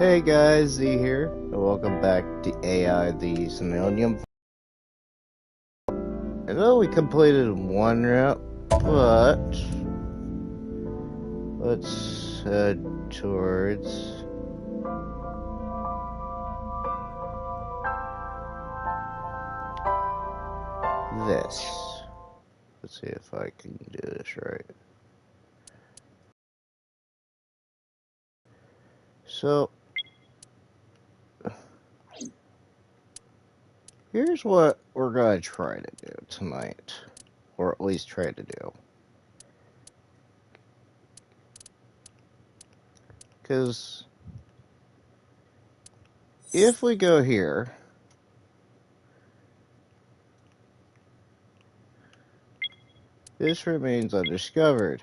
Hey guys, Z here, and welcome back to AI the Somnium. I know we completed one route, but let's head towards this. Let's see if I can do this right. So, here's what we're gonna try to do tonight, or at least try to do. Because if we go here, this remains undiscovered,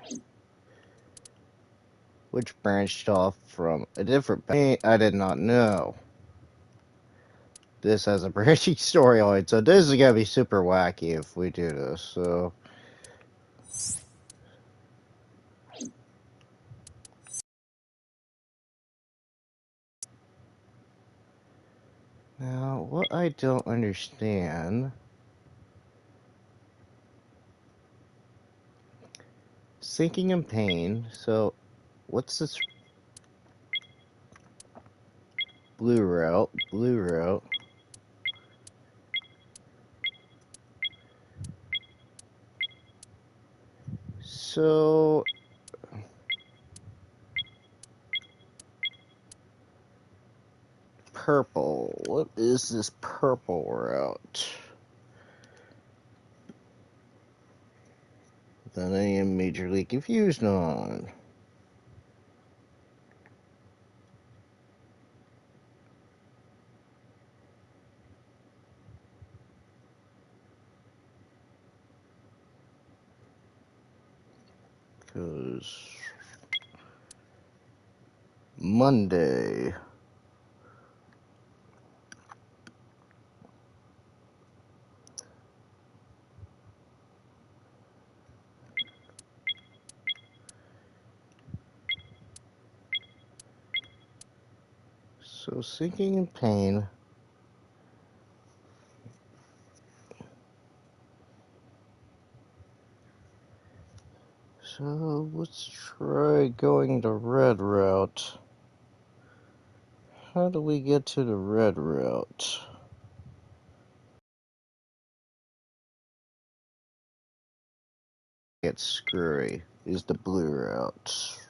which branched off from a different paint I did not know. This has a branching storyline, so this is gonna be super wacky if we do this, so. Now, what I don't understand. Sinking in pain, so what's this blue route? Blue route. So. Purple. What is this purple route? That I am majorly confused on. Because. Monday. So, sinking in pain. So, let's try going the red route. How do we get to the red route? It's screwy. Is the blue route.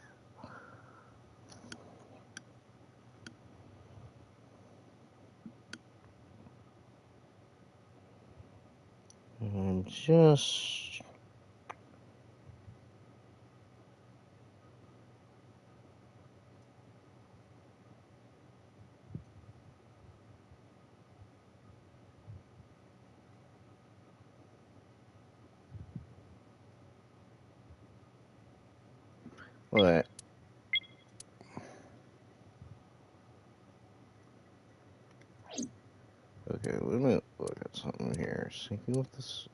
I'm just. What? Okay, let me look at something here. Syncing with this.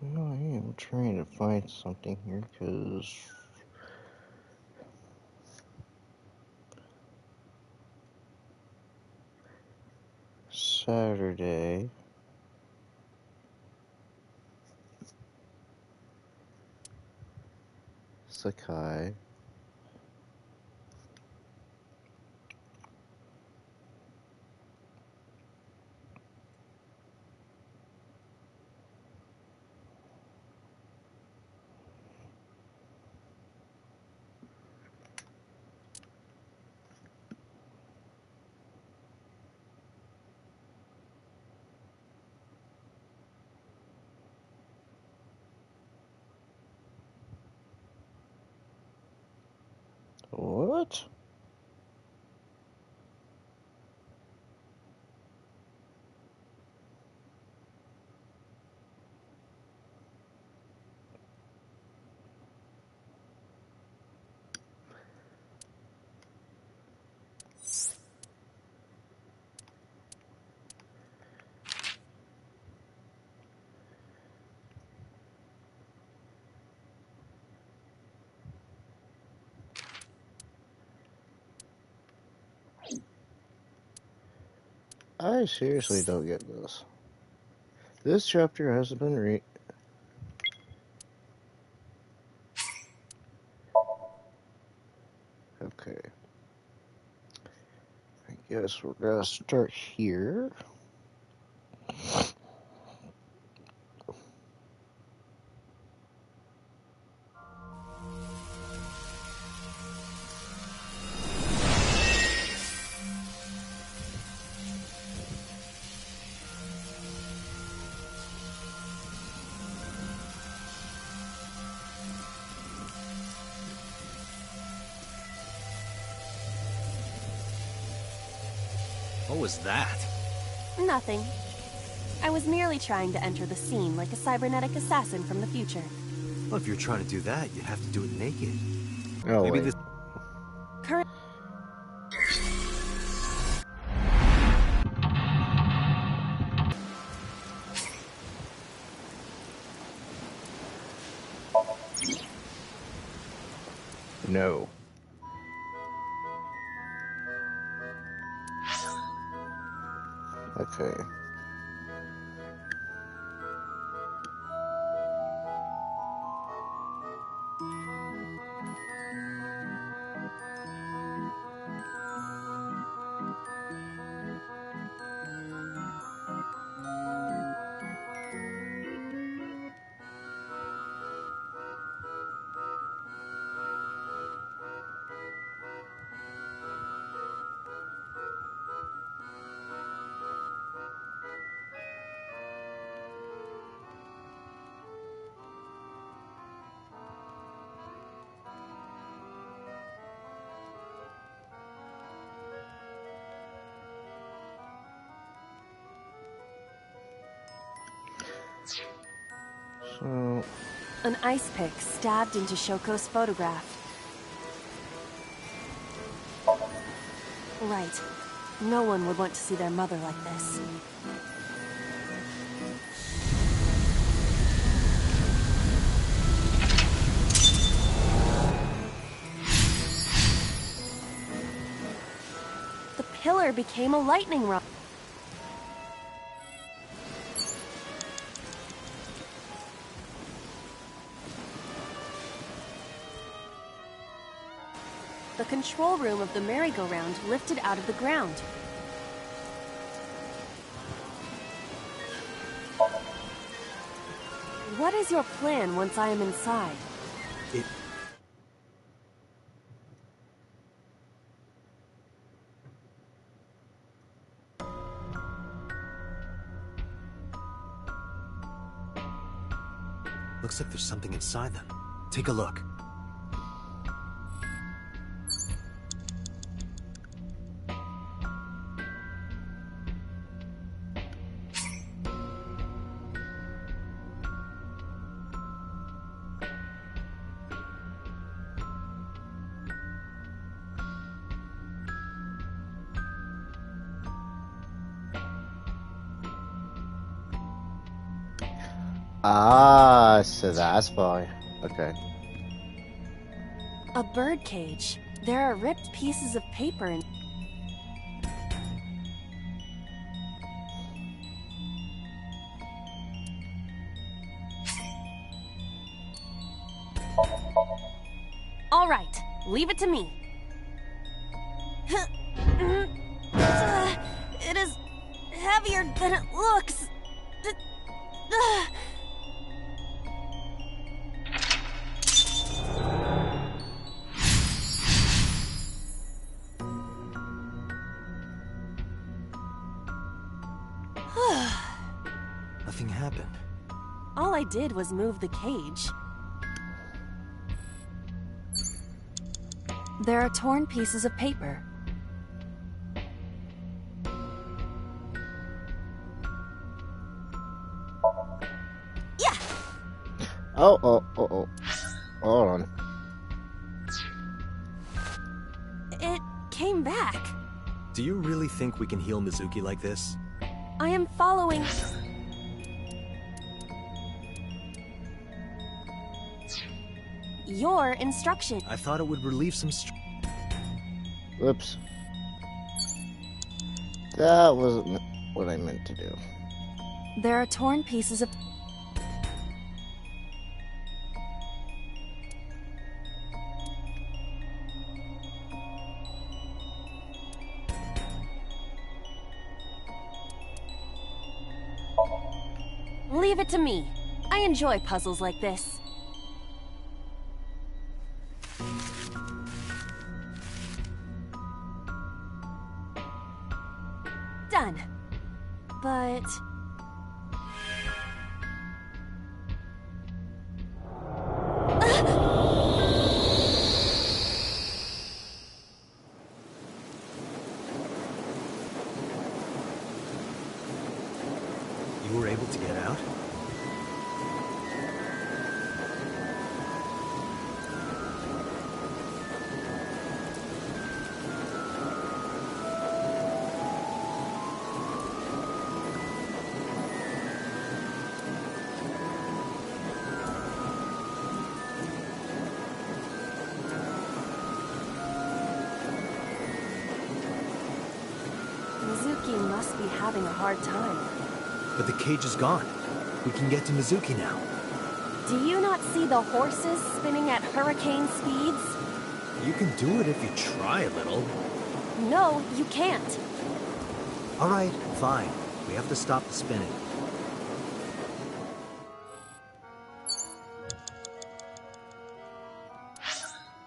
No, I am trying to find something here because. Saturday. Sakai. What? I seriously don't get this. This chapter hasn't been Okay. I guess we're gonna start here. What was that? Nothing. I was merely trying to enter the scene like a cybernetic assassin from the future. Well, if you're trying to do that, you'd have to do it naked. Oh, Maybe wait. this... Current. No. Okay. So... An ice pick stabbed into Shoko's photograph. Right. No one would want to see their mother like this. The pillar became a lightning rod. The control room of the merry-go-round lifted out of the ground. What is your plan once I am inside? Looks like there's something inside them. Take a look. Ah, so that's why. Okay. A bird cage. There are ripped pieces of paper in... All right, leave it to me. It is heavier than it looks. Nothing happened. All I did was move the cage. There are torn pieces of paper. Yeah! Oh. Hold on. It came back. Do you really think we can heal Mizuki like this? I am following... your instruction. I thought it would relieve some Whoops. That wasn't what I meant to do. There are torn pieces of... Leave it to me. I enjoy puzzles like this. Done. But... You were able to get out? Mizuki must be having a hard time. But the cage is gone. We can get to Mizuki now. Do you not see the horses spinning at hurricane speeds? You can do it if you try a little. No, you can't. All right, fine. We have to stop the spinning.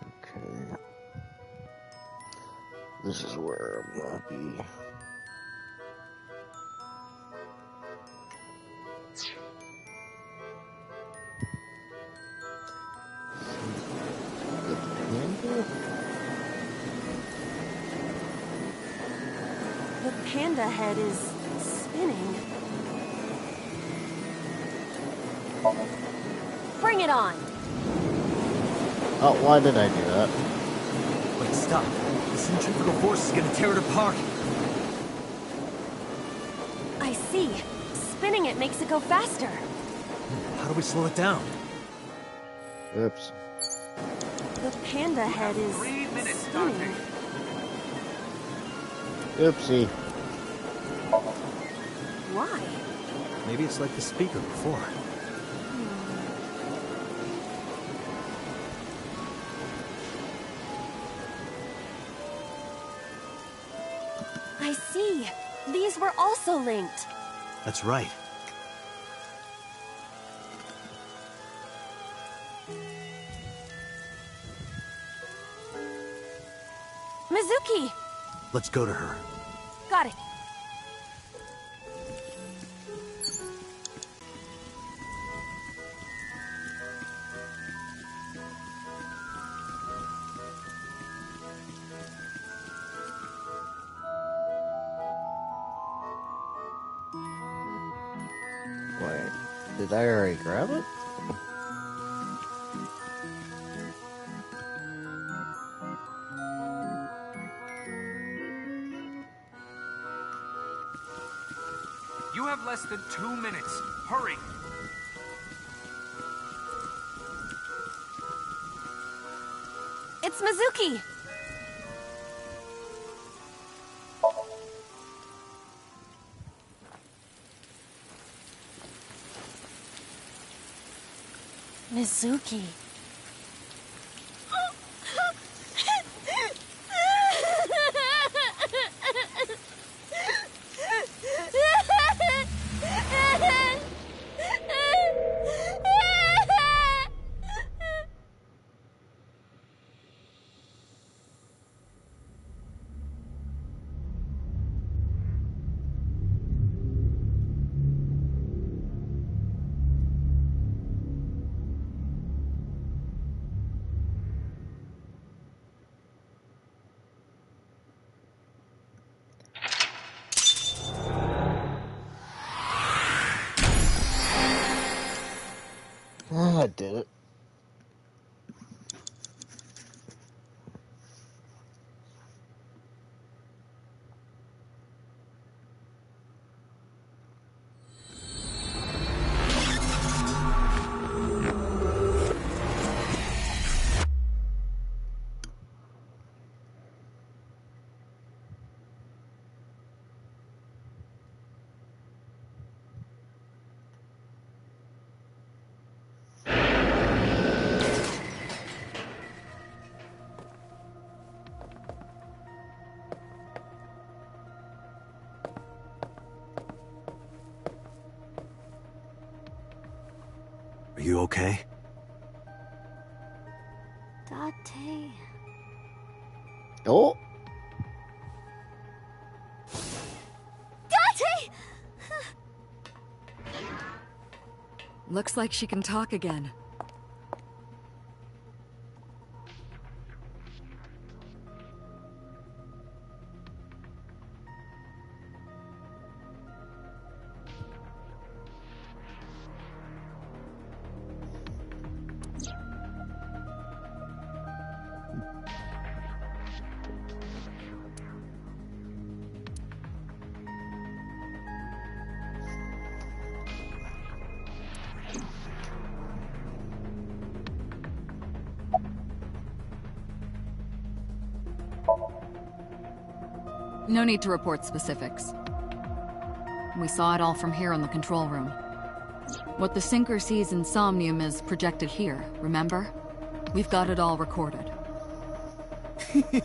Okay. This is where I'm gonna be. The panda? The panda head is spinning. Bring it on! Oh, why did I do that? Wait, stop. The centrifugal force is gonna tear it apart. I see. Spinning it makes it go faster. How do we slow it down? Oops. The panda head is spinning. Oopsie. Why? Maybe it's like the speaker before. I see. These were also linked. That's right. Mizuki! Let's go to her. Got it. Wait. Did I already grab it? You have less than 2 minutes. Hurry! It's Mizuki! Mizuki. That did it. Are you okay? Date. Oh, Date! Looks like she can talk again. No need to report specifics. We saw it all from here in the control room. What the sinker sees in Somnium is projected here, remember? We've got it all recorded.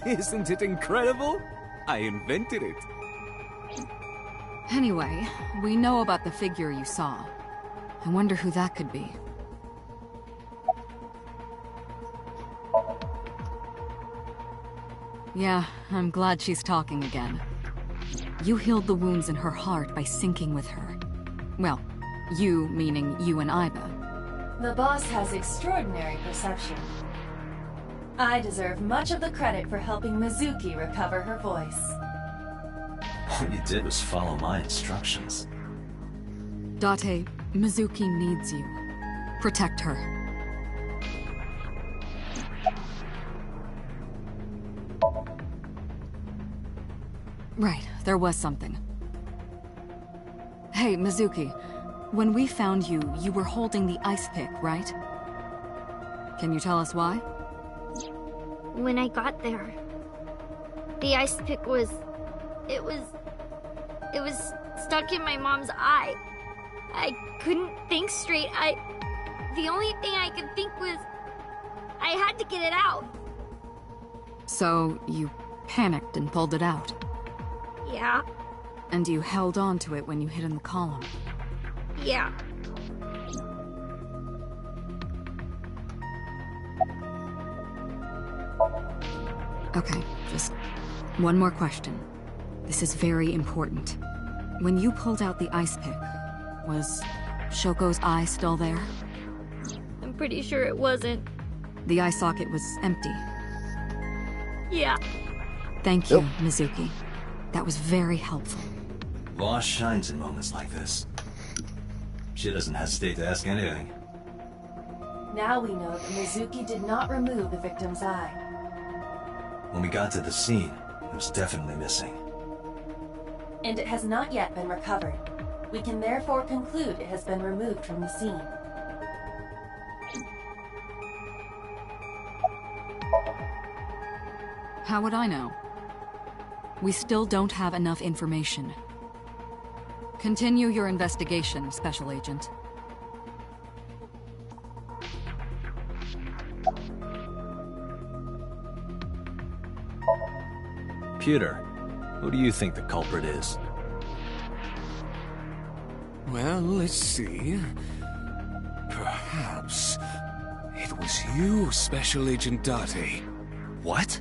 Isn't it incredible? I invented it. Anyway, we know about the figure you saw. I wonder who that could be. Yeah, I'm glad she's talking again. You healed the wounds in her heart by syncing with her. Well, you meaning you and Iba. The boss has extraordinary perception. I deserve much of the credit for helping Mizuki recover her voice. All you did was follow my instructions. Date, Mizuki needs you. Protect her. Right, there was something. Hey, Mizuki. When we found you, you were holding the ice pick, right? Can you tell us why? When I got there, the ice pick was... It was stuck in my mom's eye. I couldn't think straight. The only thing I could think was... I had to get it out. So, you panicked and pulled it out? Yeah, And you held on to it when you hid in the column? yeah. Okay, just one more question. This is very important. When you pulled out the ice pick, was Shoko's eye still there? I'm pretty sure it wasn't. The eye socket was empty. Yeah. Thank you, Yep. Mizuki. That was very helpful. Boss shines in moments like this. She doesn't hesitate to ask anything. Now we know that Mizuki did not remove the victim's eye. When we got to the scene, it was definitely missing. And it has not yet been recovered. We can therefore conclude it has been removed from the scene. How would I know? We still don't have enough information. Continue your investigation, Special Agent. Pewter, who do you think the culprit is? Well, let's see. Perhaps it was you, Special Agent Date. What?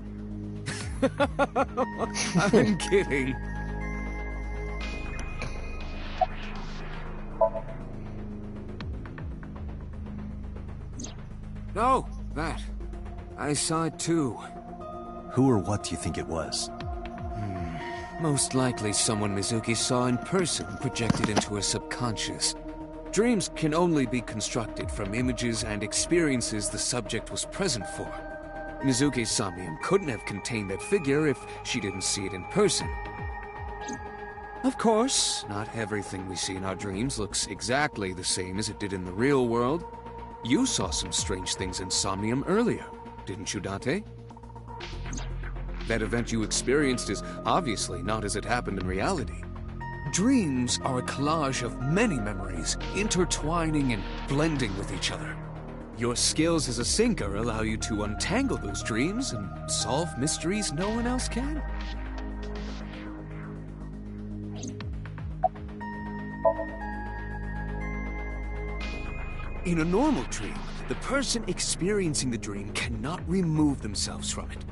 I'm kidding. No, that. I saw it too. Who or what do you think it was? Most likely someone Mizuki saw in person projected into her subconscious. Dreams can only be constructed from images and experiences the subject was present for. Mizuki's Somnium couldn't have contained that figure if she didn't see it in person. Of course, not everything we see in our dreams looks exactly the same as it did in the real world. You saw some strange things in Somnium earlier, didn't you, Date? That event you experienced is obviously not as it happened in reality. Dreams are a collage of many memories, intertwining and blending with each other. Your skills as a sinker allow you to untangle those dreams and solve mysteries no one else can. In a normal dream, the person experiencing the dream cannot remove themselves from it.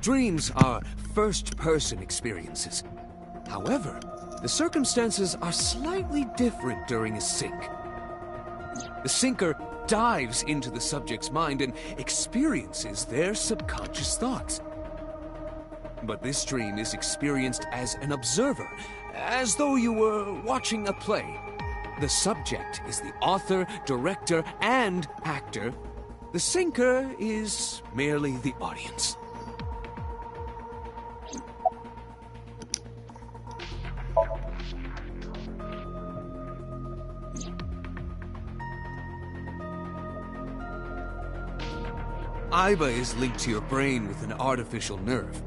Dreams are first-person experiences. However, the circumstances are slightly different during a sync. The sinker dives into the subject's mind and experiences their subconscious thoughts. But this dream is experienced as an observer, as though you were watching a play. The subject is the author, director, and actor. The sinker is merely the audience. Aiba is linked to your brain with an artificial nerve.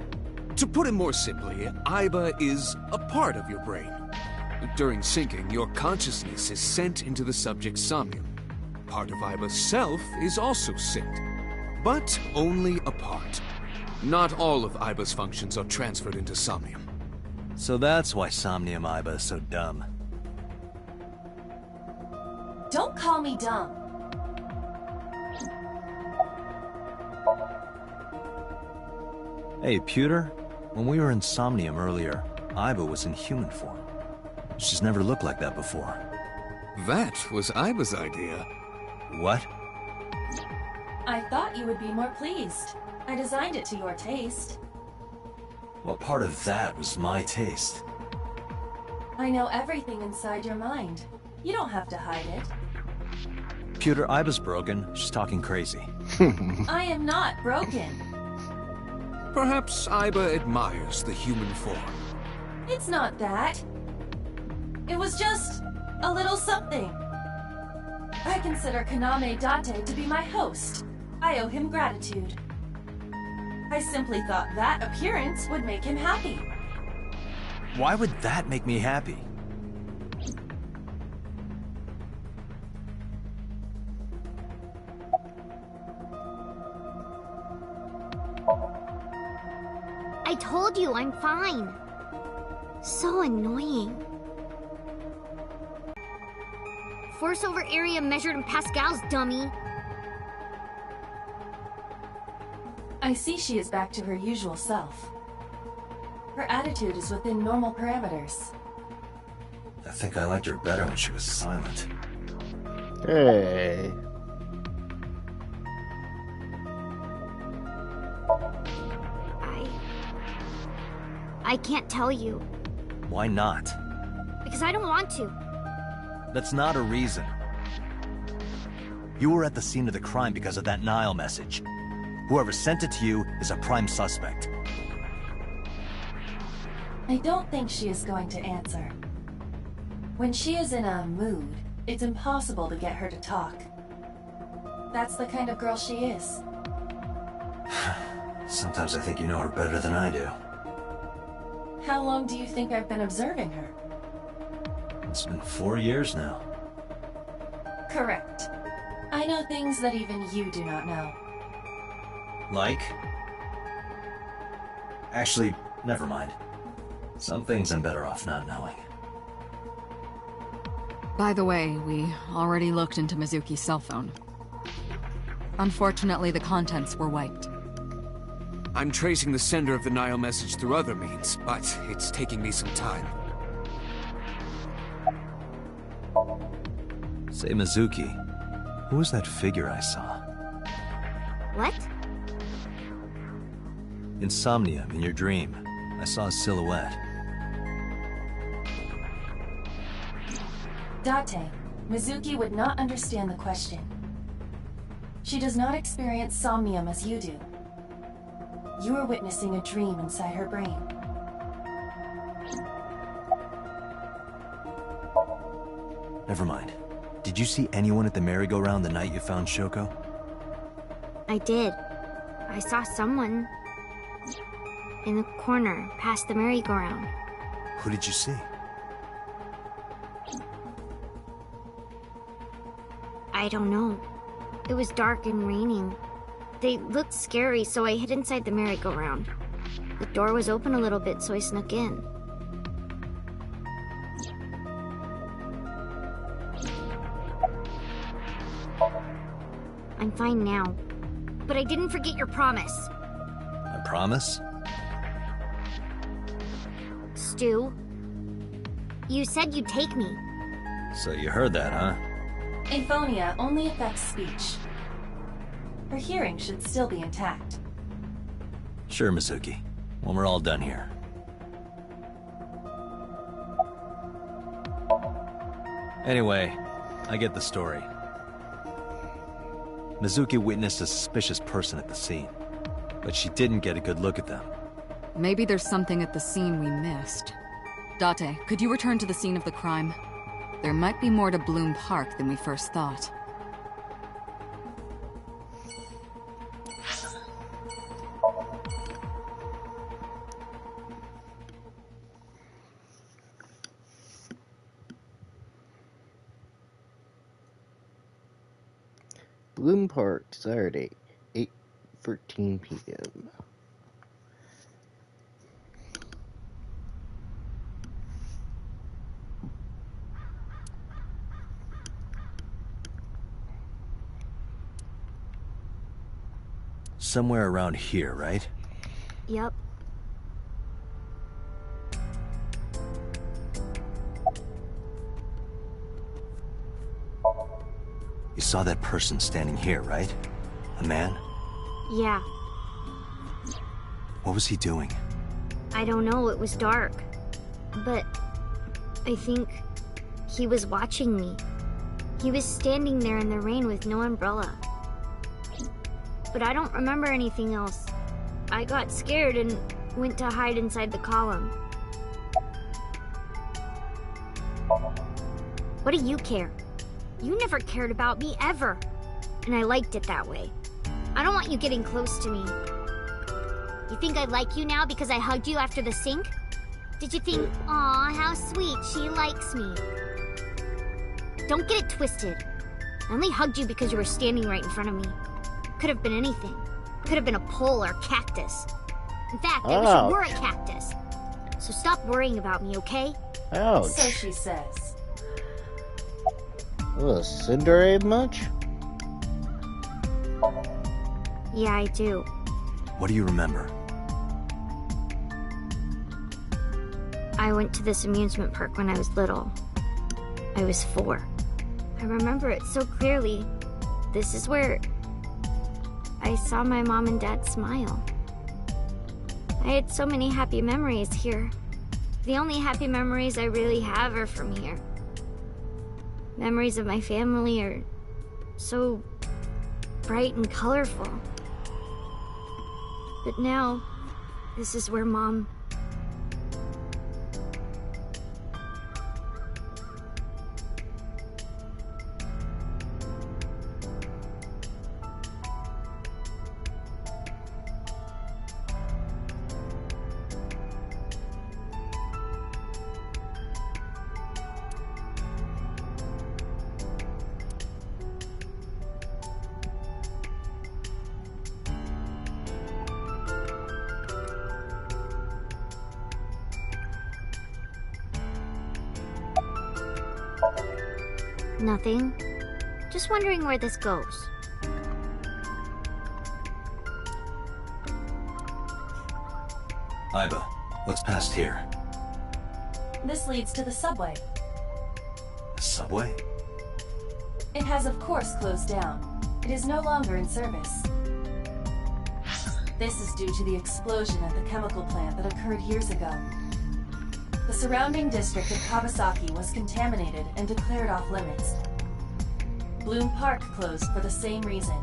To put it more simply, Aiba is a part of your brain. During syncing, your consciousness is sent into the subject's Somnium. Part of Aiba's self is also synced, but only a part. Not all of Aiba's functions are transferred into Somnium. So that's why Somnium Aiba is so dumb. Don't call me dumb. Hey, Pewter, when we were in Somnium earlier, Aiba was in human form. She's never looked like that before. That was Aiba's idea. What? I thought you would be more pleased. I designed it to your taste. What part of that was my taste? I know everything inside your mind. You don't have to hide it. Pewter, Aiba's broken. She's talking crazy. I am not broken. Perhaps Aiba admires the human form. It's not that. It was just a little something. I consider Kaname Date to be my host. I owe him gratitude. I simply thought that appearance would make him happy. Why would that make me happy? I told you I'm fine. So annoying. Force over area measured in pascals, dummy. I see she is back to her usual self. Her attitude is within normal parameters. I think I liked her better when she was silent. Hey. I can't tell you. Why not? Because I don't want to. That's not a reason. You were at the scene of the crime because of that Nile message. Whoever sent it to you is a prime suspect. I don't think she is going to answer. When she is in a mood, it's impossible to get her to talk. That's the kind of girl she is. Sometimes I think you know her better than I do. How long do you think I've been observing her? It's been 4 years now. Correct. I know things that even you do not know. Like? Actually, never mind. Some things I'm better off not knowing. By the way, we already looked into Mizuki's cell phone. Unfortunately, the contents were wiped. I'm tracing the sender of the Nile message through other means, but it's taking me some time. Say, Mizuki, who was that figure I saw? What? In Somnium, in your dream, I saw a silhouette. Date, Mizuki would not understand the question. She does not experience somnium as you do. You are witnessing a dream inside her brain. Never mind. Did you see anyone at the merry-go-round the night you found Shoko? I did. I saw someone in the corner, past the merry-go-round. Who did you see? I don't know. It was dark and raining. They looked scary, so I hid inside the merry-go-round. The door was open a little bit, so I snuck in. I'm fine now. But I didn't forget your promise. I promise? Stu, you said you'd take me. So you heard that, huh? Aphonia only affects speech. Her hearing should still be intact. Sure, Mizuki. When we're all done here. Anyway, I get the story. Mizuki witnessed a suspicious person at the scene, but she didn't get a good look at them. Maybe there's something at the scene we missed. Date, could you return to the scene of the crime? There might be more to Bloom Park than we first thought. Bloom Park, Saturday, 8:13 p.m. Somewhere around here, right? Yup. You saw that person standing here, right? A man? Yeah. What was he doing? I don't know, it was dark. But I think he was watching me. He was standing there in the rain with no umbrella. But I don't remember anything else. I got scared and went to hide inside the column. What do you care? You never cared about me, ever. And I liked it that way. I don't want you getting close to me. You think I like you now because I hugged you after the sink? Did you think, aw, how sweet, she likes me? Don't get it twisted. I only hugged you because you were standing right in front of me. Could have been anything. Could have been a pole or cactus. In fact, I wish you were a cactus. So stop worrying about me, okay? Ouch. So she says. Well, Cinder much? Yeah, I do. What do you remember? I went to this amusement park when I was little. I was 4. I remember it so clearly. This is where I saw my mom and dad smile. I had so many happy memories here. The only happy memories I really have are from here. Memories of my family are so bright and colorful. But now, this is where Mom... Nothing. Just wondering where this goes. Iba, what's past here? This leads to the subway. The subway? It has of course closed down. It is no longer in service. This is due to the explosion at the chemical plant that occurred years ago. The surrounding district of Kawasaki was contaminated and declared off limits. Bloom Park closed for the same reason.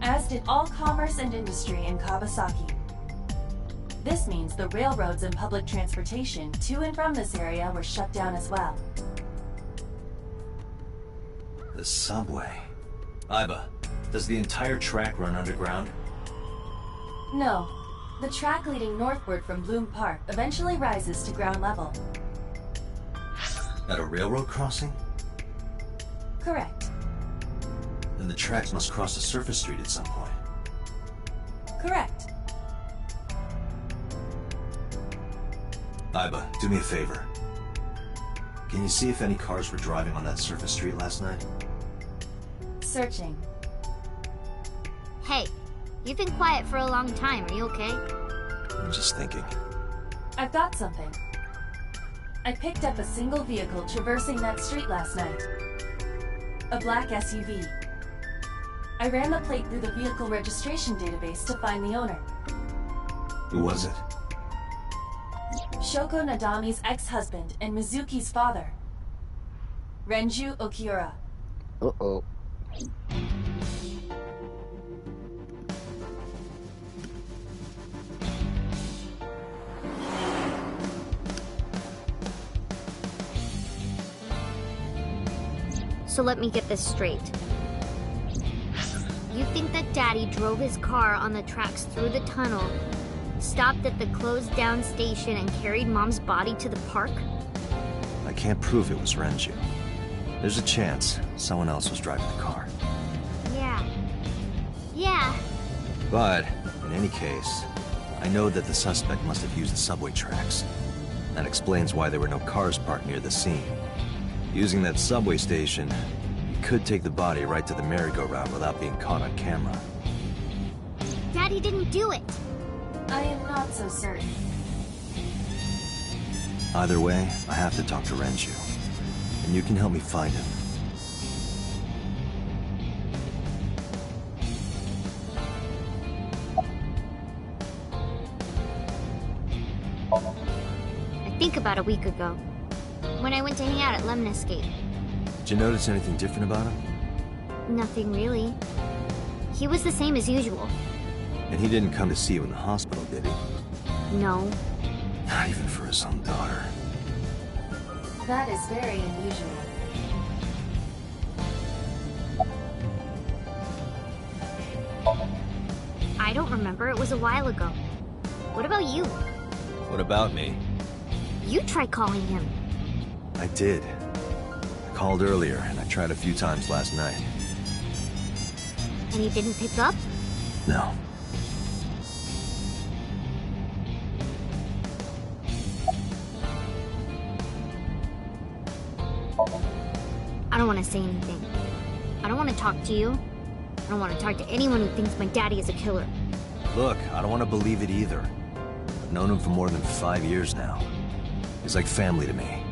As did all commerce and industry in Kawasaki. This means the railroads and public transportation to and from this area were shut down as well. The subway. Iba, does the entire track run underground? No. The track leading northward from Bloom Park eventually rises to ground level. At a railroad crossing? Correct. Then the tracks must cross a surface street at some point. Correct. Iba, do me a favor. Can you see if any cars were driving on that surface street last night? Searching. Hey, you've been quiet for a long time. Are you okay? I'm just thinking. I've got something. I picked up a single vehicle traversing that street last night. A black SUV. I ran the plate through the vehicle registration database to find the owner. Who was it? Shoko Nadami's ex-husband and Mizuki's father. Renju Okiura. Uh-oh. So let me get this straight. You think that Daddy drove his car on the tracks through the tunnel, stopped at the closed down station, and carried Mom's body to the park? I can't prove it was Renju. There's a chance someone else was driving the car. Yeah. But, in any case, I know that the suspect must have used the subway tracks. That explains why there were no cars parked near the scene. Using that subway station, you could take the body right to the merry-go-round without being caught on camera. Daddy didn't do it. I am not so certain. Either way, I have to talk to Renju. And you can help me find him. I think about a week ago, when I went to hang out at Lemon Escape. Did you notice anything different about him? Nothing really. He was the same as usual. And he didn't come to see you in the hospital, did he? No. Not even for his own daughter. That is very unusual. I don't remember. It was a while ago. What about you? What about me? You try calling him. I did. I called earlier, and I tried a few times last night. And he didn't pick up? No. I don't want to say anything. I don't want to talk to you. I don't want to talk to anyone who thinks my daddy is a killer. Look, I don't want to believe it either. I've known him for more than 5 years now. He's like family to me.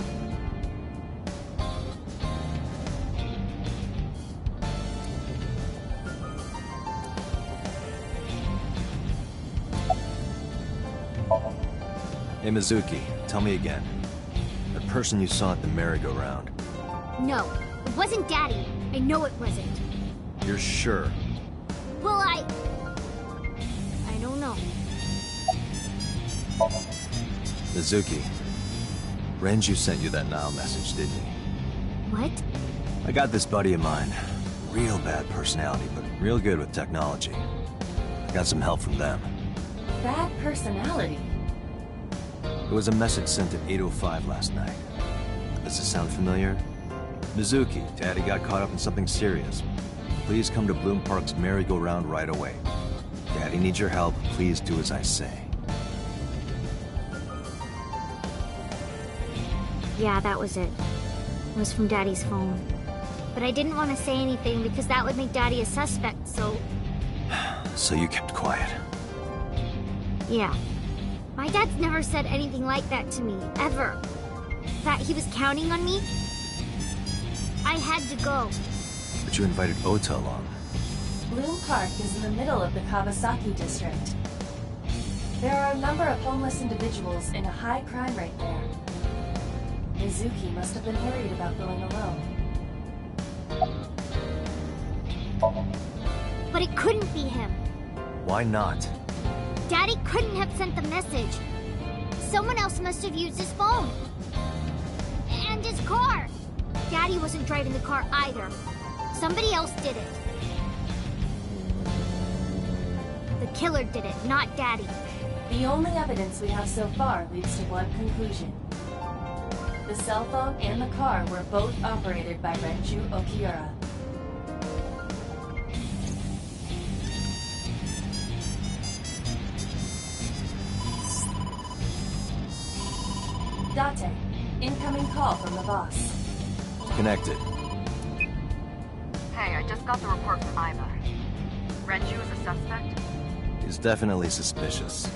Hey, Mizuki, tell me again. That person you saw at the merry-go-round. No, it wasn't Daddy. I know it wasn't. You're sure? Well, I don't know. Mizuki, Renju sent you that Nile message, didn't he? What? I got this buddy of mine. Real bad personality, but real good with technology. I got some help from them. Bad personality? It was a message sent at 8:05 last night. Does this sound familiar? Mizuki, Daddy got caught up in something serious. Please come to Bloom Park's merry-go-round right away. Daddy needs your help. Please do as I say. Yeah, that was it. It was from Daddy's phone. But I didn't want to say anything because that would make Daddy a suspect, so... So you kept quiet. Yeah. My dad's never said anything like that to me, ever. That he was counting on me? I had to go. But you invited Ota along. Bloom Park is in the middle of the Kawasaki district. There are a number of homeless individuals in a high crime rate there. Mizuki must have been worried about going alone. But it couldn't be him. Why not? Daddy couldn't have sent the message. Someone else must have used his phone. And his car. Daddy wasn't driving the car either. Somebody else did it. The killer did it, not Daddy. The only evidence we have so far leads to one conclusion. The cell phone and the car were both operated by Renju Okiura. Date, incoming call from the boss. Connected. Hey, I just got the report from Iva. Renju is a suspect? He's definitely suspicious.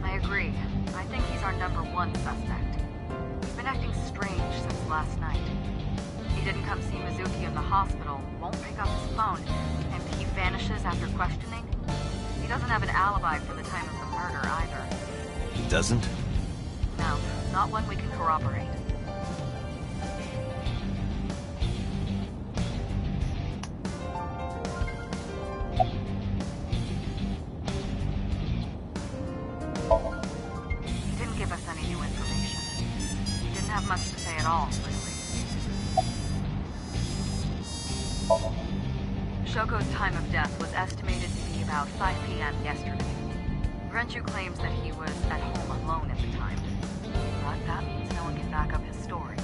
I agree. I think he's our #1 suspect. He's been acting strange since last night. He didn't come see Mizuki in the hospital, won't pick up his phone, and he vanishes after questioning. He doesn't have an alibi for the time of the murder either. He doesn't? No, not one we can corroborate. He didn't give us any new information. He didn't have much to say at all, really. Shoko's time of death was estimated to be about 5 p.m. yesterday. Renju claims that he was at home alone at the time. But that means no one can back up his story.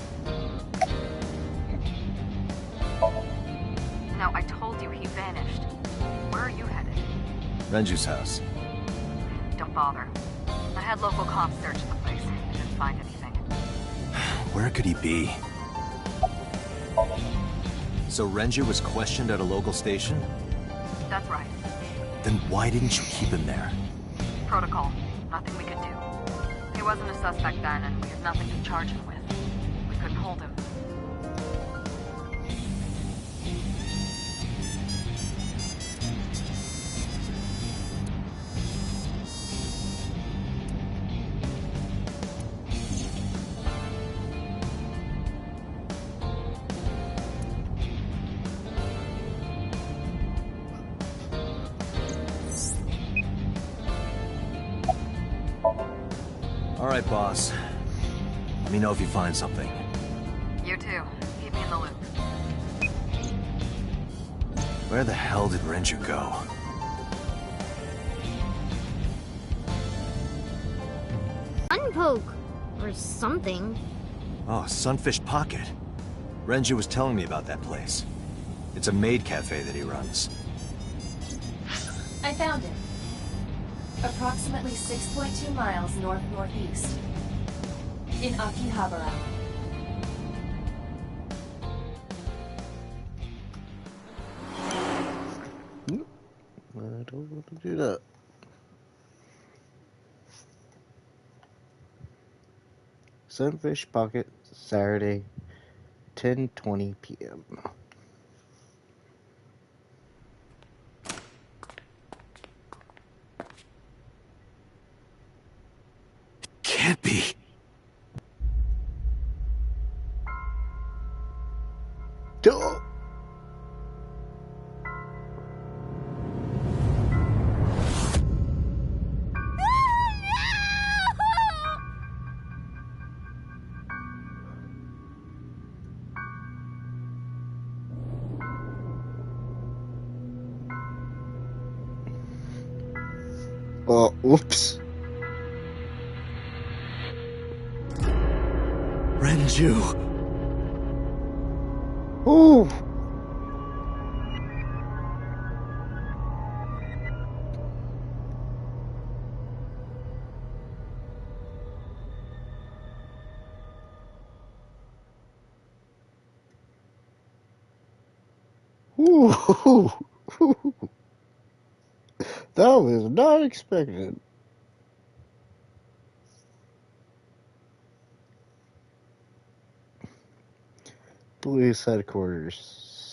Now, I told you he vanished. Where are you headed? Renju's house. Don't bother. I had local cops search the place. I didn't find anything. Where could he be? So Renju was questioned at a local station? That's right. Then why didn't you keep him there? Protocol. Nothing we could do. He wasn't a suspect then, and we had nothing to charge him with. We couldn't hold him. All right, boss. Let me know if you find something. You too. Keep me in the loop. Where the hell did Renju go? Unpoke. Or something. Oh, Sunfish Pocket. Renju was telling me about that place. It's a maid cafe that he runs. I found it. Approximately 6.2 miles north-northeast. In Akihabara. I don't want to do that. Sunfish Pocket, Saturday, 10:20 p.m. Can't be. Duh. Oh, whoops. Renju. Ooh. Ooh. That was not expected. Police headquarters,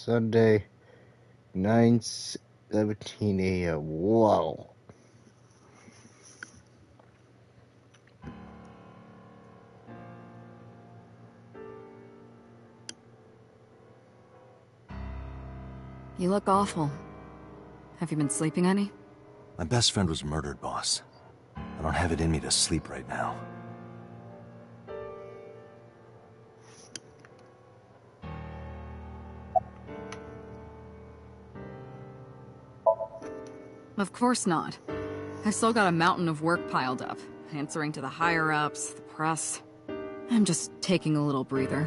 Sunday, 9:17 a.m. Wow. You look awful. Have you been sleeping any? My best friend was murdered, boss. I don't have it in me to sleep right now. Of course not. I've still got a mountain of work piled up, answering to the higher-ups, the press. I'm just taking a little breather.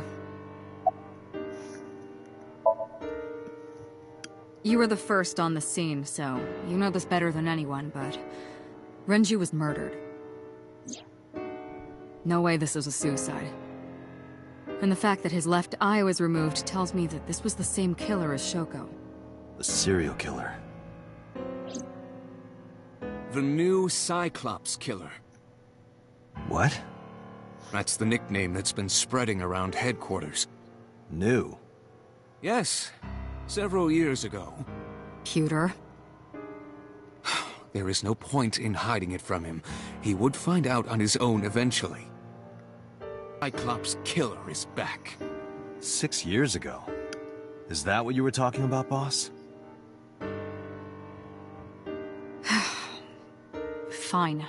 You were the first on the scene, so you know this better than anyone, but Renju was murdered. No way this is a suicide. And the fact that his left eye was removed tells me that this was the same killer as Shoko. The serial killer. The new Cyclops killer. What? That's the nickname that's been spreading around headquarters. New? Yes, several years ago. Pewter. There is no point in hiding it from him. He would find out on his own eventually. Cyclops killer is back. 6 years ago. Is that what you were talking about, boss? Fine.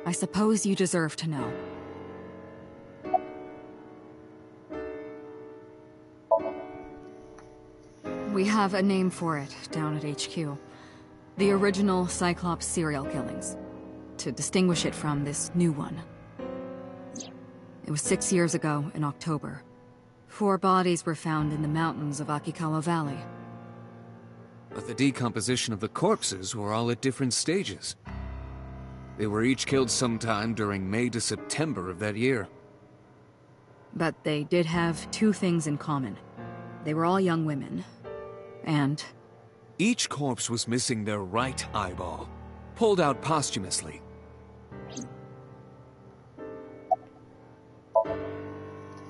I suppose you deserve to know. We have a name for it down at HQ. The original Cyclops serial killings. To distinguish it from this new one. It was 6 years ago in October. 4 bodies were found in the mountains of Akikawa Valley. But the decomposition of the corpses were all at different stages. They were each killed sometime during May to September of that year. But they did have 2 things in common. They were all young women. And Each corpse was missing their right eyeball, pulled out posthumously.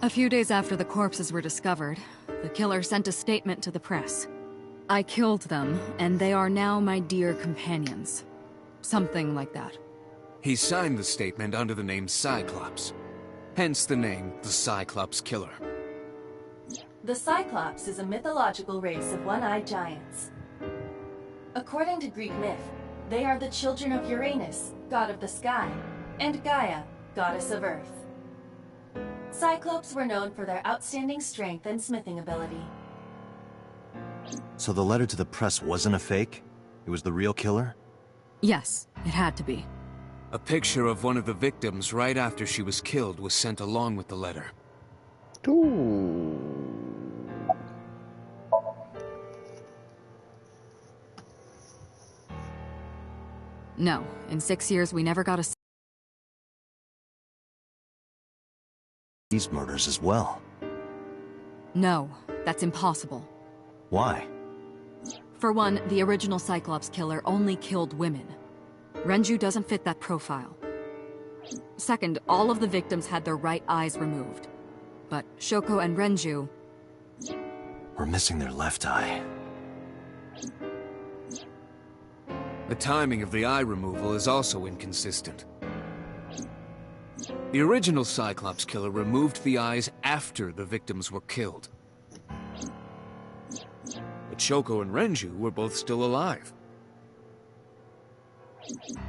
a few days after the corpses were discovered, the killer sent a statement to the press. I killed them, and they are now my dear companions. Something like that. He signed the statement under the name Cyclops. Hence the name, the Cyclops Killer. The Cyclops is a mythological race of one-eyed giants. According to Greek myth, they are the children of Uranus, god of the sky, and Gaia, goddess of earth. Cyclopes were known for their outstanding strength and smithing ability. So the letter to the press wasn't a fake? It was the real killer? Yes, it had to be. A picture of one of the victims right after she was killed was sent along with the letter. Ooh. No, in 6 years we never got a... These murders as well. No, that's impossible. Why? For one, the original Cyclops killer only killed women. Renju doesn't fit that profile. Second, all of the victims had their right eyes removed. But Shoko and Renju... We're missing their left eye. The timing of the eye removal is also inconsistent. The original Cyclops killer removed the eyes after the victims were killed. But Shoko and Renju were both still alive.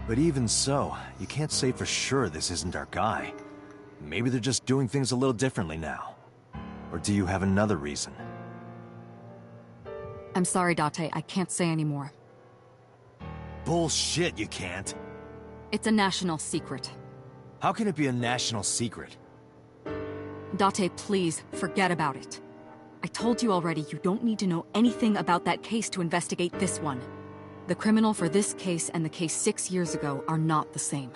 But even so, you can't say for sure this isn't our guy. Maybe they're just doing things a little differently now. Or do you have another reason? I'm sorry, Date, I can't say anymore. Bullshit, you can't. It's a national secret. How can it be a national secret? Date, please, forget about it. I told you already you don't need to know anything about that case to investigate this one. The criminal for this case and the case 6 years ago are not the same.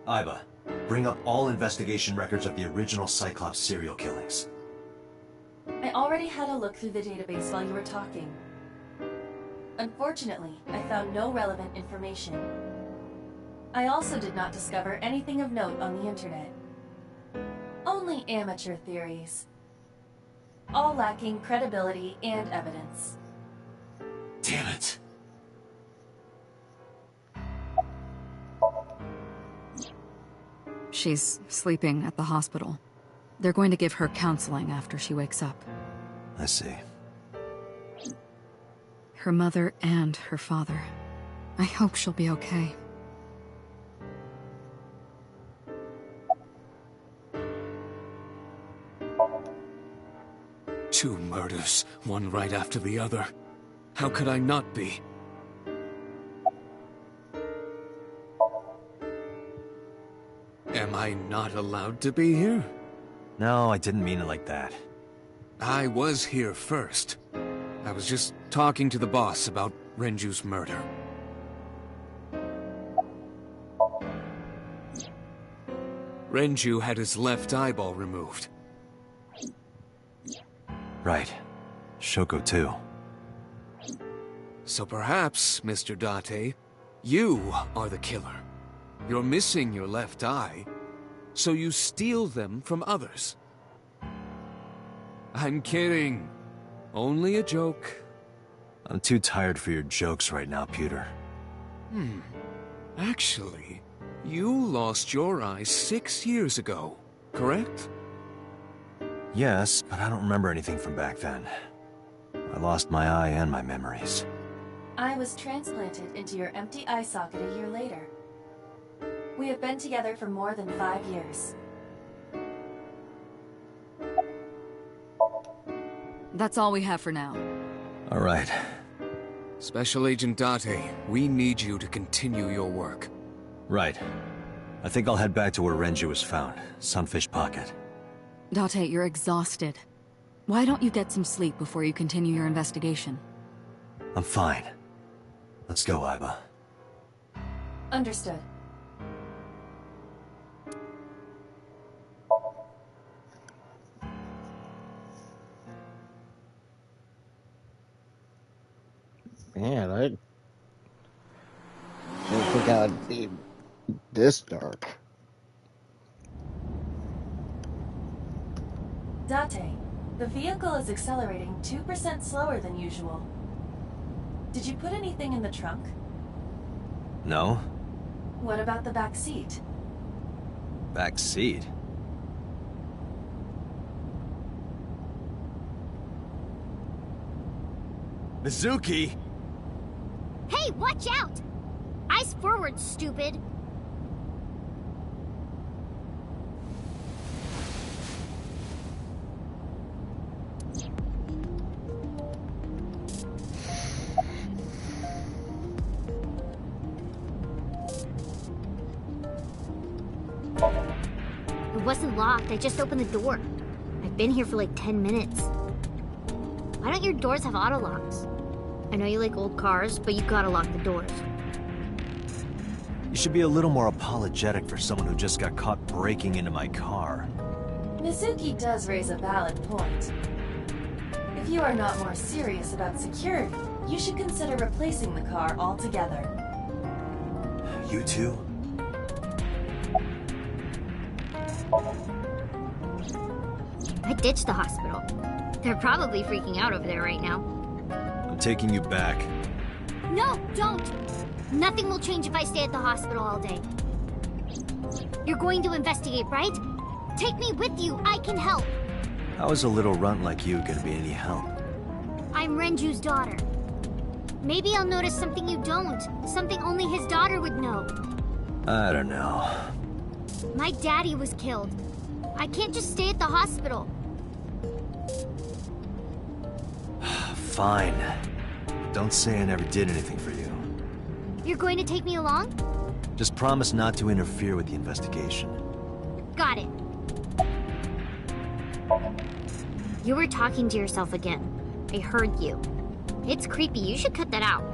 Iba, bring up all investigation records of the original Cyclops serial killings. I already had a look through the database while you were talking. Unfortunately, I found no relevant information. I also did not discover anything of note on the internet. Only amateur theories. All lacking credibility and evidence. Damn it. She's sleeping at the hospital. They're going to give her counseling after she wakes up. I see. Her mother and her father. I hope she'll be okay. Two murders, one right after the other. How could I not be? Am I not allowed to be here? No, I didn't mean it like that. I was here first. I was just talking to the boss about Renju's murder. Renju had his left eyeball removed. Right. Shoko too. So perhaps, Mr. Date, you are the killer. You're missing your left eye, so you steal them from others. I'm kidding. Only a joke. I'm too tired for your jokes right now, Pewter. Actually, you lost your eye 6 years ago, correct? Yes, but I don't remember anything from back then. I lost my eye and my memories. I was transplanted into your empty eye socket a year later. We have been together for more than 5 years. That's all we have for now. All right. Special Agent Date, we need you to continue your work. Right. I think I'll head back to where Renju was found. Sunfish Pocket. Date, you're exhausted. Why don't you get some sleep before you continue your investigation? I'm fine. Let's go, Aiba. Understood. Man, I didn't think I'd be this dark. Date, the vehicle is accelerating 2% slower than usual. Did you put anything in the trunk? No? What about the back seat? Back seat? Mizuki! Hey, watch out! Eyes forward, stupid! It wasn't locked, I just opened the door. I've been here for like 10 minutes. Why don't your doors have auto locks? I know you like old cars, but you gotta lock the doors. You should be a little more apologetic for someone who just got caught breaking into my car. Mizuki does raise a valid point. If you are not more serious about security, you should consider replacing the car altogether. You too? I ditched the hospital. They're probably freaking out over there right now. I'm taking you back. No, don't! Nothing will change if I stay at the hospital all day. You're going to investigate, right? Take me with you, I can help! How is a little runt like you gonna be any help? I'm Renju's daughter. Maybe I'll notice something you don't. Something only his daughter would know. I don't know. My daddy was killed. I can't just stay at the hospital. Fine. Don't say I never did anything for you. You're going to take me along? Just promise not to interfere with the investigation. Got it. You were talking to yourself again. I heard you. It's creepy. You should cut that out.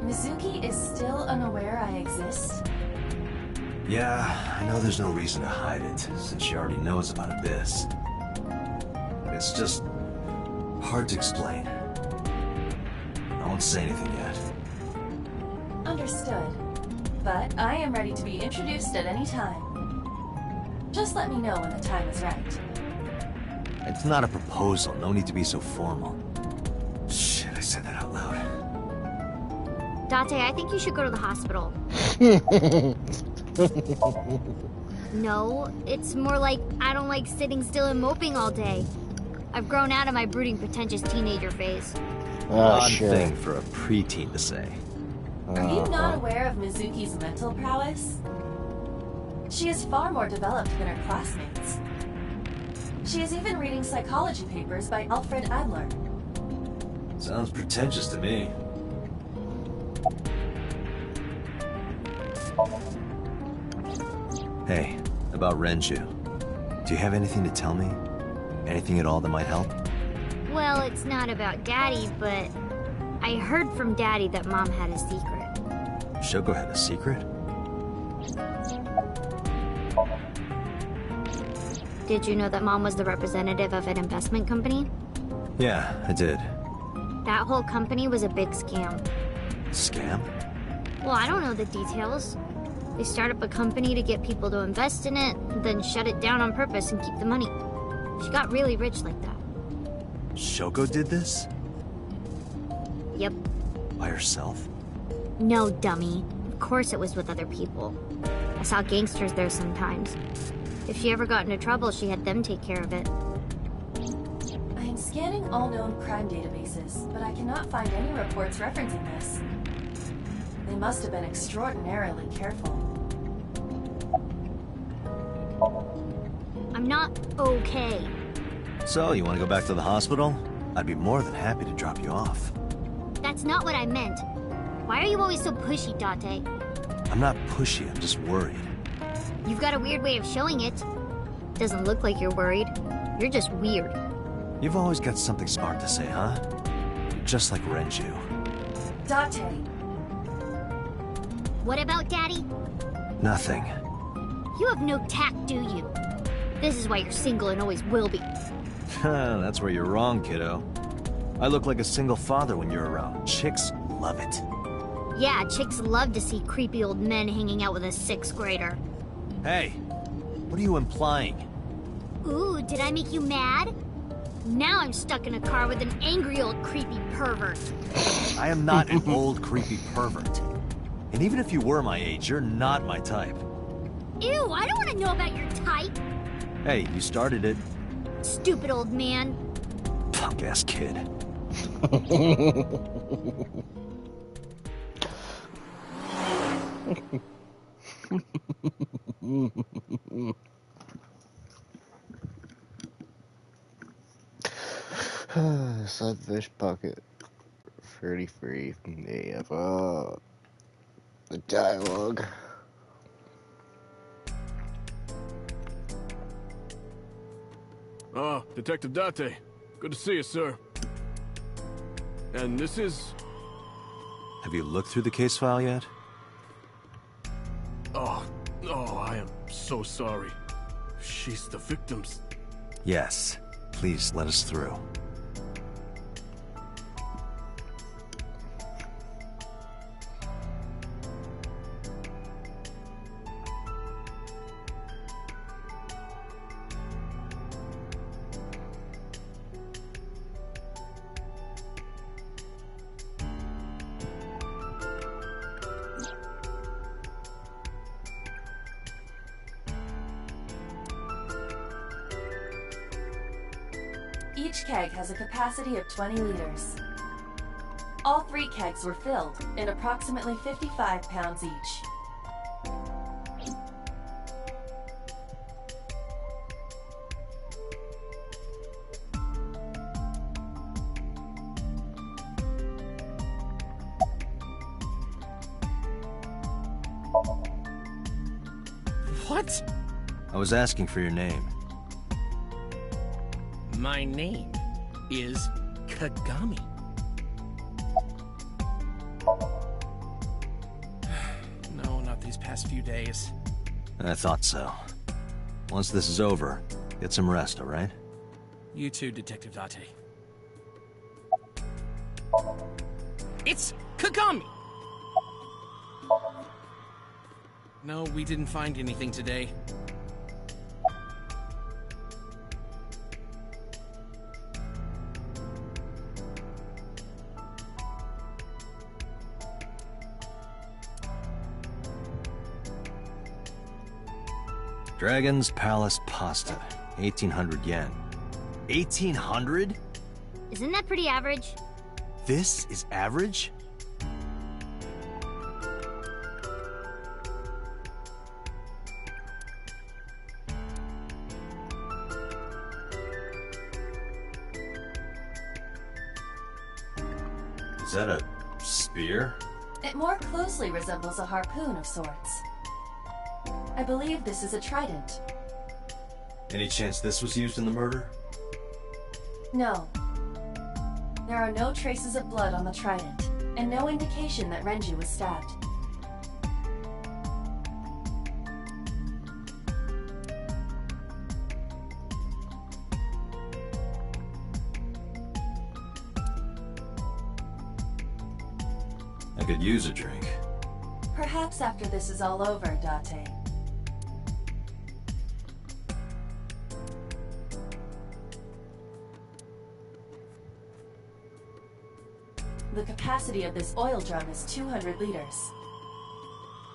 Mizuki is still unaware I exist? Yeah, I know there's no reason to hide it, since she already knows about Abyss. It's just hard to explain. I won't say anything yet. Understood. But I am ready to be introduced at any time. Just let me know when the time is right. It's not a proposal, no need to be so formal. Shit, I said that out loud. Date, I think you should go to the hospital. No, it's more like I don't like sitting still and moping all day. I've grown out of my brooding, pretentious teenager phase. Odd sure. thing for a preteen to say. Are you not aware of Mizuki's mental prowess? She is far more developed than her classmates. She is even reading psychology papers by Alfred Adler. Sounds pretentious to me. Hey, about Renju. Do you have anything to tell me? Anything at all that might help? Well, it's not about Daddy, but I heard from Daddy that Mom had a secret. Shoko had a secret? Did you know that Mom was the representative of an investment company? Yeah, I did. That whole company was a big scam. Scam? Well, I don't know the details. They start up a company to get people to invest in it, then shut it down on purpose and keep the money. She got really rich like that. Shoko did this? Yep. By herself? No, dummy. Of course it was with other people. I saw gangsters there sometimes. If she ever got into trouble, she had them take care of it. I am scanning all known crime databases, but I cannot find any reports referencing this. They must have been extraordinarily careful. I'm not okay. So, you want to go back to the hospital? I'd be more than happy to drop you off. That's not what I meant. Why are you always so pushy, Date? I'm not pushy, I'm just worried. You've got a weird way of showing it. Doesn't look like you're worried. You're just weird. You've always got something smart to say, huh? You're just like Renju. Date, What about Daddy? Nothing. You have no tact, do you? This is why you're single and always will be. That's where you're wrong, kiddo. I look like a single father when you're around. Chicks love it. Yeah, chicks love to see creepy old men hanging out with a 6th grader. Hey, what are you implying? Ooh, did I make you mad? Now I'm stuck in a car with an angry old creepy pervert. I am not an old creepy pervert. And even if you were my age, you're not my type. Ew, I don't want to know about your type. Hey, you started it. Stupid old man. Punk-ass kid. Sunfish pocket. 33 from the dialogue. Ah, Detective Date. Good to see you, sir. And this is... Have you looked through the case file yet? Oh, I am so sorry. She's the victim's... Yes. Please let us through. each keg has a capacity of 20 liters. All 3 kegs were filled, in approximately 55 pounds each. What? I was asking for your name. My name is Kagami. No, not these past few days. I thought so. Once this is over, get some rest, all right? You too, Detective Date. It's Kagami! No, we didn't find anything today. Dragon's Palace Pasta, 1800 yen. 1800? Isn't that pretty average? This is average? Is that a spear? It more closely resembles a harpoon of sorts. I believe this is a trident. Any chance this was used in the murder? No. There are no traces of blood on the trident, and no indication that Renju was stabbed. I could use a drink. Perhaps after this is all over, Date. The capacity of this oil drum is 200 liters.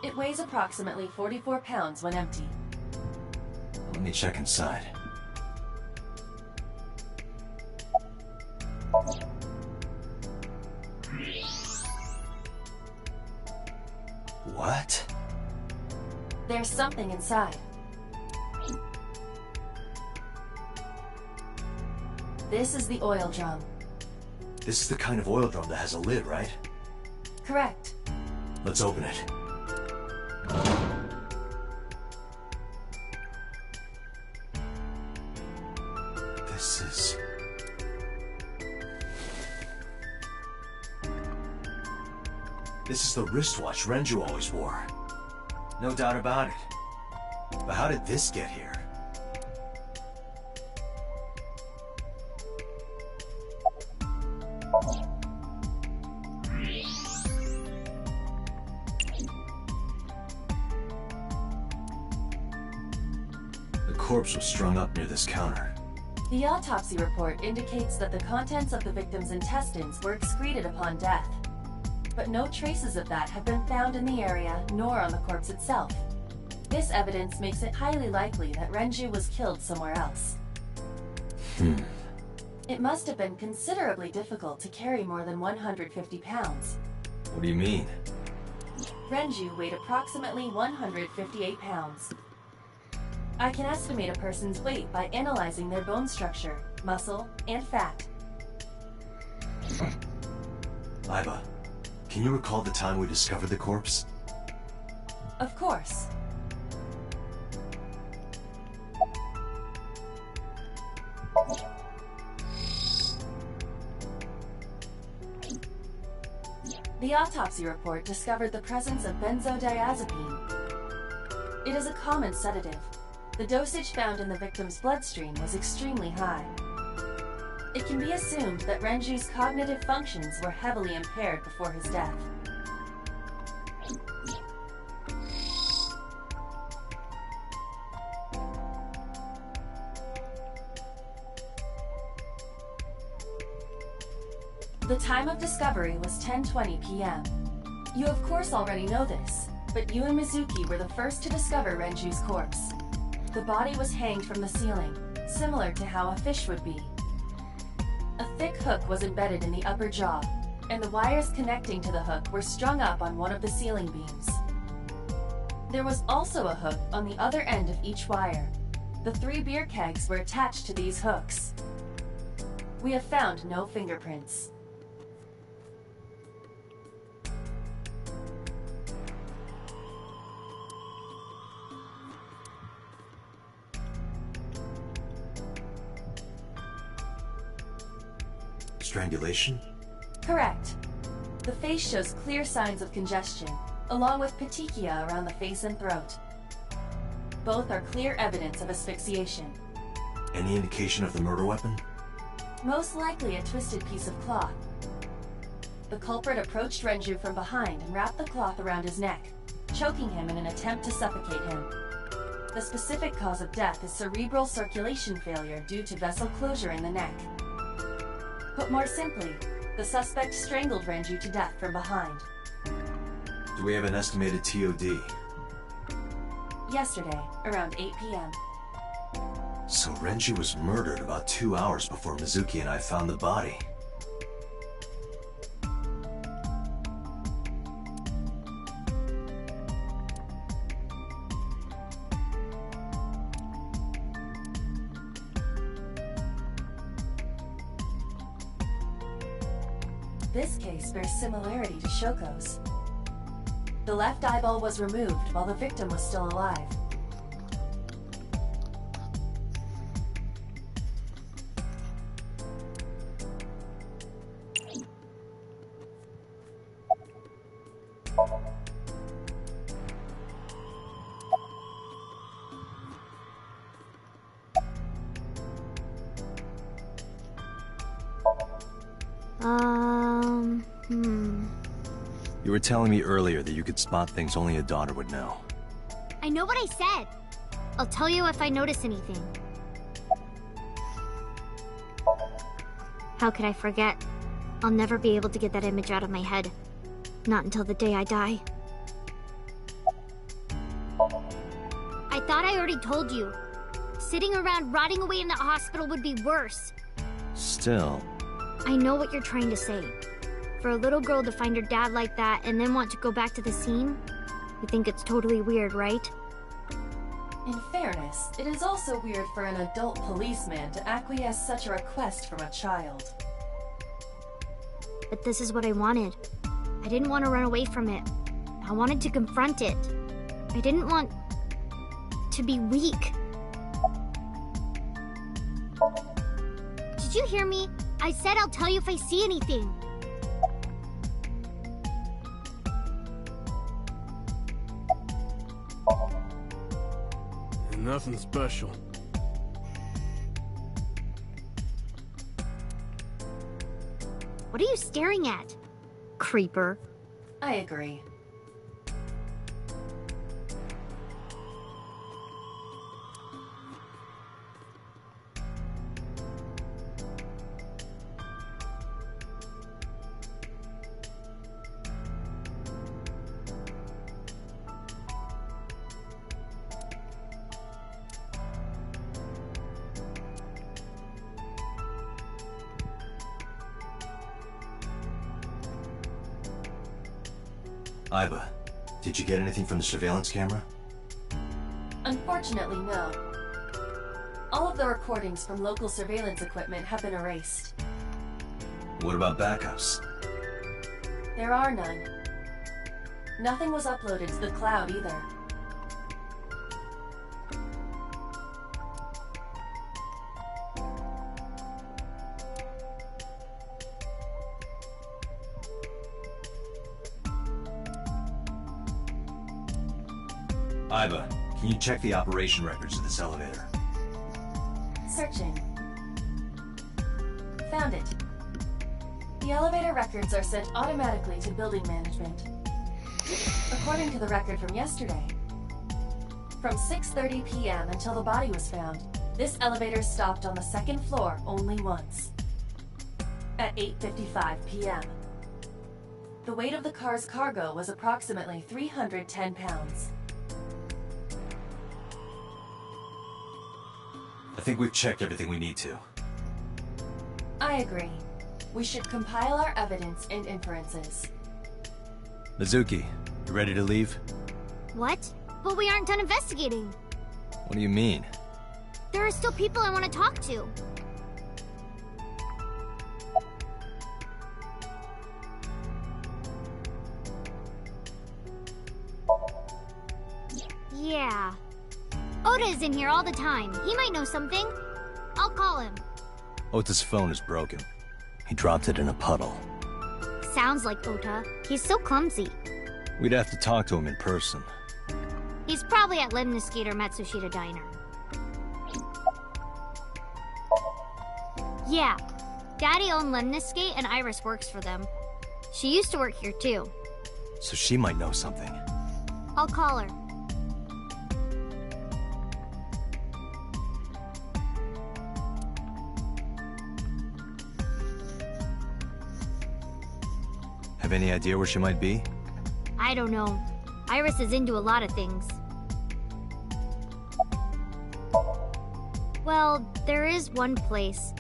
It weighs approximately 44 pounds when empty. Let me check inside. What? There's something inside. This is the oil drum. This is the kind of oil drum that has a lid, right? Correct. Let's open it. This is... This is the wristwatch Renju always wore. No doubt about it. But how did this get here? The corpse was strung up near this counter. The autopsy report indicates that the contents of the victim's intestines were excreted upon death. But no traces of that have been found in the area, nor on the corpse itself. This evidence makes it highly likely that Renju was killed somewhere else. It must have been considerably difficult to carry more than 150 pounds. What do you mean? Renju weighed approximately 158 pounds. I can estimate a person's weight by analyzing their bone structure, muscle, and fat. Aiba, can you recall the time we discovered the corpse? Of course. The autopsy report discovered the presence of benzodiazepine. It is a common sedative. The dosage found in the victim's bloodstream was extremely high. It can be assumed that Renju's cognitive functions were heavily impaired before his death. The time of discovery was 10:20 p.m. You of course already know this, but you and Mizuki were the first to discover Renju's corpse. The body was hanged from the ceiling, similar to how a fish would be. A thick hook was embedded in the upper jaw, and the wires connecting to the hook were strung up on one of the ceiling beams. There was also a hook on the other end of each wire. The 3 beer kegs were attached to these hooks. We have found no fingerprints. Strangulation? Correct. The face shows clear signs of congestion, along with petechia around the face and throat. Both are clear evidence of asphyxiation. Any indication of the murder weapon? Most likely a twisted piece of cloth. The culprit approached Renju from behind and wrapped the cloth around his neck, choking him in an attempt to suffocate him. The specific cause of death is cerebral circulation failure due to vessel closure in the neck. Put more simply, the suspect strangled Renju to death from behind. Do we have an estimated TOD? yesterday, around 8 p.m. So Renji was murdered about 2 hours before Mizuki and I found the body. This case bears similarity to Shoko's. The left eyeball was removed while the victim was still alive. You were telling me earlier that you could spot things only a daughter would know. I know what I said. I'll tell you if I notice anything. How could I forget? I'll never be able to get that image out of my head. Not until the day I die. I thought I already told you. Sitting around rotting away in the hospital would be worse. Still... I know what you're trying to say. For a little girl to find her dad like that and then want to go back to the scene, you think it's totally weird, right? In fairness, it is also weird for an adult policeman to acquiesce such a request from a child. But this is what I wanted. I didn't want to run away from it. I wanted to confront it. I didn't want to be weak. Did you hear me? I said I'll tell you if I see anything. Nothing special. What are you staring at? Creeper. I agree. Aiba, did you get anything from the surveillance camera? Unfortunately, no. All of the recordings from local surveillance equipment have been erased. What about backups? There are none. Nothing was uploaded to the cloud either. Aiba, can you check the operation records of this elevator? Searching. Found it. The elevator records are sent automatically to building management. According to the record from yesterday, from 6:30 p.m. until the body was found, this elevator stopped on the second floor only once. At 8:55 p.m. The weight of the car's cargo was approximately 310 pounds. I think we've checked everything we need to. I agree. We should compile our evidence and inferences. Mizuki, you ready to leave? What? But we aren't done investigating. What do you mean? There are still people I want to talk to. Yeah. Oda is in here all the time. He might know something. I'll call him. Ota's phone is broken. He dropped it in a puddle. Sounds like Ota. He's so clumsy. We'd have to talk to him in person. He's probably at Lemniscate or Matsushita Diner. Yeah. Daddy owned Lemniscate and Iris works for them. She used to work here too. So she might know something. I'll call her. Have any idea where she might be? I don't know. Iris is into a lot of things. Well, there is one place.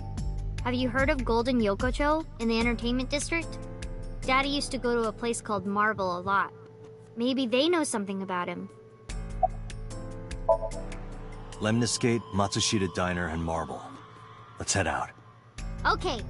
Have you heard of Golden Yokocho in the entertainment district? Daddy used to go to a place called Marble a lot. Maybe they know something about him. Lemniscate, Matsushita Diner, and Marble. Let's head out. Okay.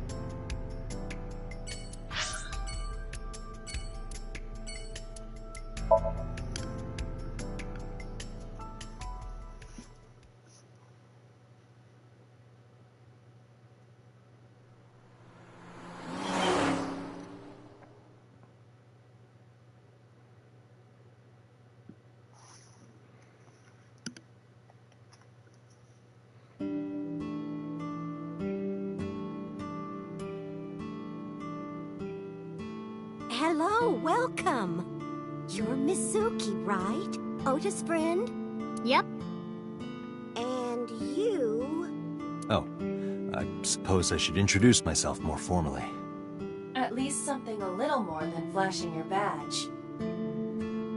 Hello, welcome. You're Mizuki, right? Ota's friend? Yep. And you... Oh, I suppose I should introduce myself more formally. At least something a little more than flashing your badge.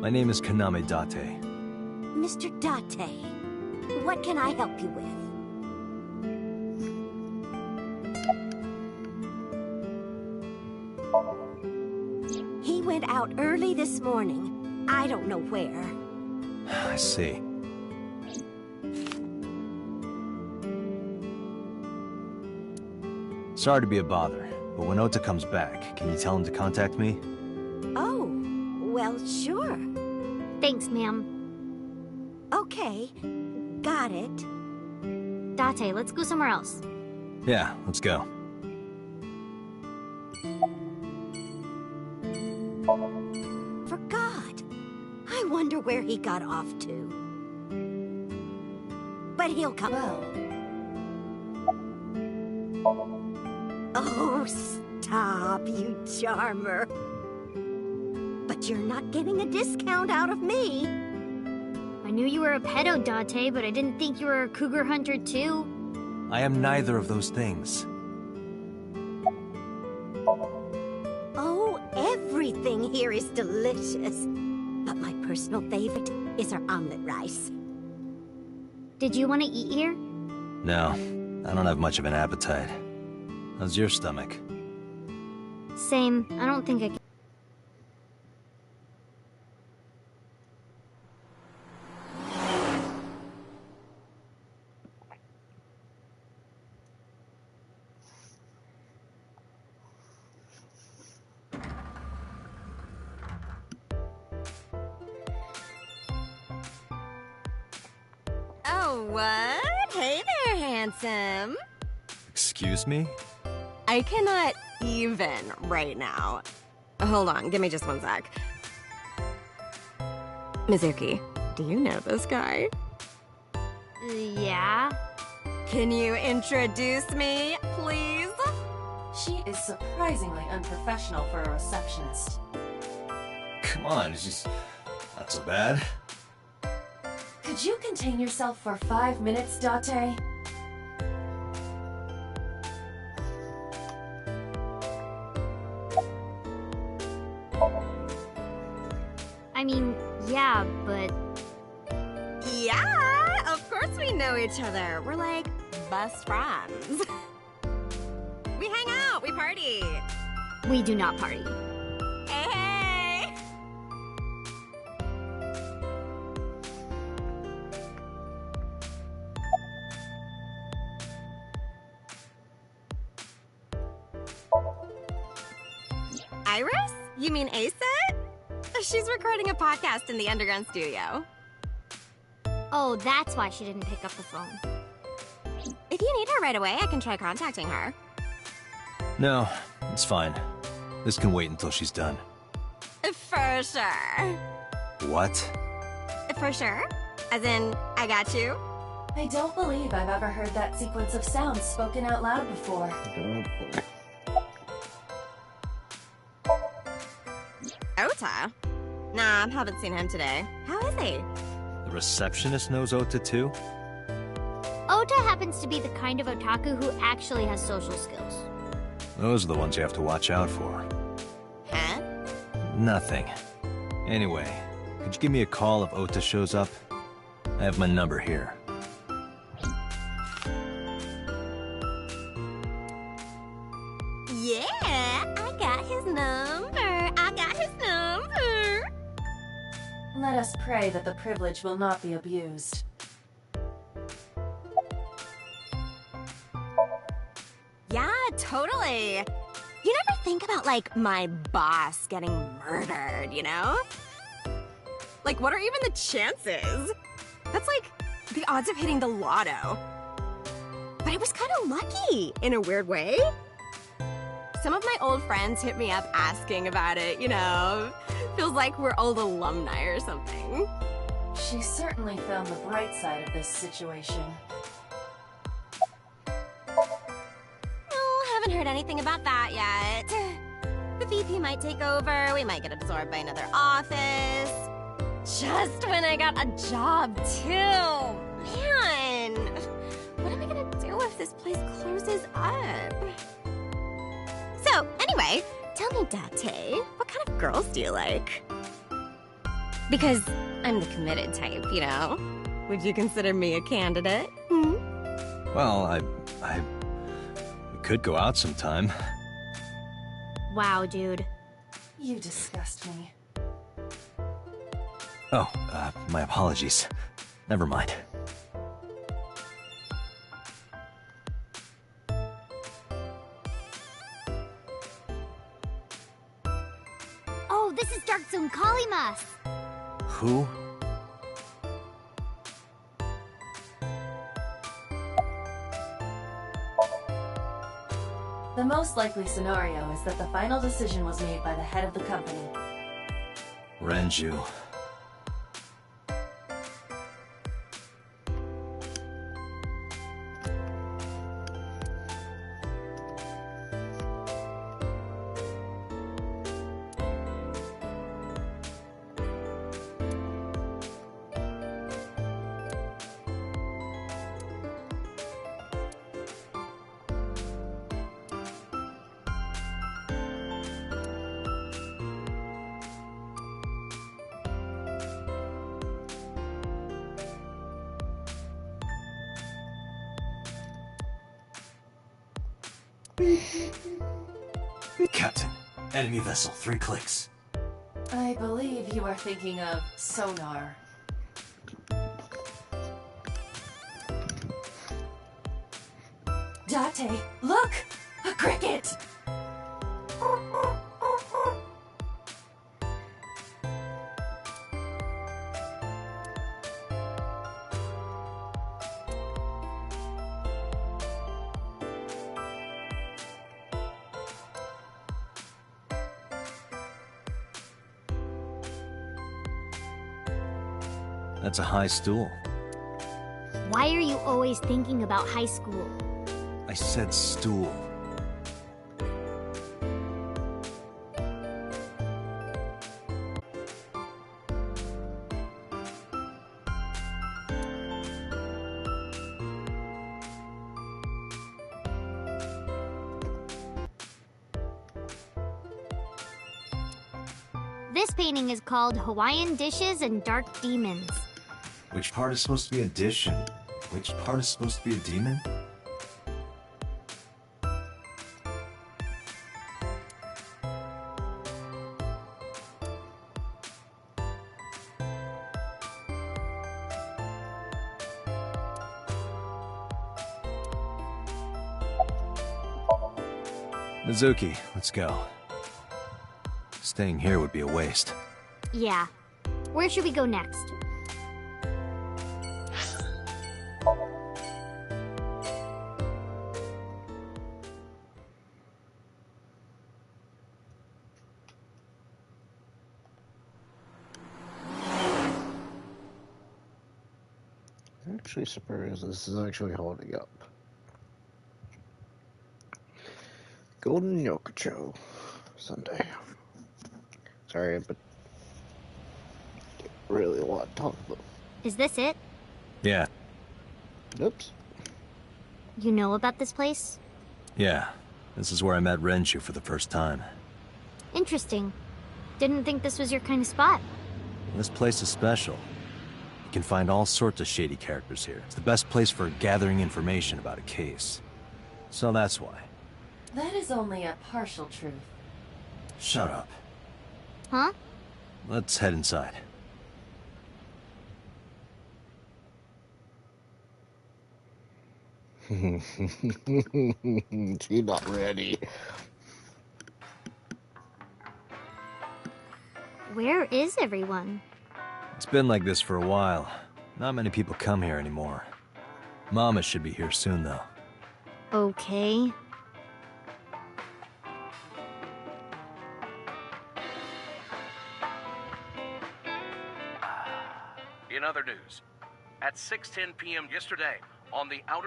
My name is Kaname Date. Mr. Date, what can I help you with? He went out early this morning. I don't know where. I see. Sorry to be a bother, but when Ota comes back, can you tell him to contact me? Oh, well, sure. Thanks, ma'am. Okay, got it. Date, let's go somewhere else. Yeah, let's go. Forgot. I wonder where he got off to. But he'll come. Well, Oh, stop, you charmer. But you're not getting a discount out of me. I knew you were a pedo, Date, but I didn't think you were a cougar hunter, too. I am neither of those things. Oh, everything here is delicious. But my personal favorite is our omelet rice. Did you want to eat here? No, I don't have much of an appetite. How's your stomach? Same. I don't think I can. Oh, what? Hey there, handsome. Excuse me? I cannot even right now. Hold on, give me just one sec. Mizuki, do you know this guy? Yeah? Can you introduce me, please? she is surprisingly unprofessional for a receptionist. Come on, it's just not so bad. Could you contain yourself for 5 minutes, Date? I mean, yeah, but... Yeah, of course we know each other. We're like best friends. We hang out, we party. we do not party. Hey, hey! Iris? You mean Ace? She's recording a podcast in the underground studio. Oh, that's why she didn't pick up the phone. If you need her right away, I can try contacting her. No, it's fine. This can wait until she's done. For sure. What? For sure? As in, I got you? I don't believe I've ever heard that sequence of sounds spoken out loud before. Ota? Nah, haven't seen him today. How is he? The receptionist knows Ota too? Ota happens to be the kind of otaku who actually has social skills. Those are the ones you have to watch out for. Huh? Nothing. Anyway, could you give me a call if Ota shows up? I have my number here. number. I got his number. Let us pray that the privilege will not be abused. Yeah, totally. You never think about, like, my boss getting murdered, you know? Like, what are even the chances? That's like the odds of hitting the lotto. But it was kind of lucky, in a weird way. Some of my old friends hit me up asking about it, you know? Feels like we're old alumni or something. She certainly found the bright side of this situation. Oh, haven't heard anything about that yet. The VP might take over, we might get absorbed by another office. Just when I got a job, too. Man, what am I gonna do if this place closes up? So, anyway, tell me, Date, what kind of girls do you like? Because I'm the committed type, you know? Would you consider me a candidate? Hmm? Well, we could go out sometime. Wow, dude. You disgust me. Oh, my apologies. Never mind. Oh, this is Dark Zone Kalimas! Who? The most likely scenario is that the final decision was made by the head of the company. Renju. Captain, enemy vessel, 3 clicks. I believe you are thinking of sonar. Date, look! A cricket! That's a high stool. Why are you always thinking about high school? I said stool. This painting is called Hawaiian Dishes and Dark Demons. Which part is supposed to be a dish and which part is supposed to be a demon? Mizuki, let's go. Staying here would be a waste. Yeah. Where should we go next? Actually surprised this is actually holding up. Golden Yokocho Sunday. Sorry, but really want to talk about. Is this it? Yeah. Oops. You know about this place? Yeah. This is where I met Renju for the first time. Interesting. Didn't think this was your kind of spot. This place is special. You can find all sorts of shady characters here. It's the best place for gathering information about a case. So that's why. That is only a partial truth. Shut up. Huh? Let's head inside. She's not ready. Where is everyone? It's been like this for a while. Not many people come here anymore. Mama should be here soon, though. Okay. In other news, at 6:10 p.m. yesterday, on the outer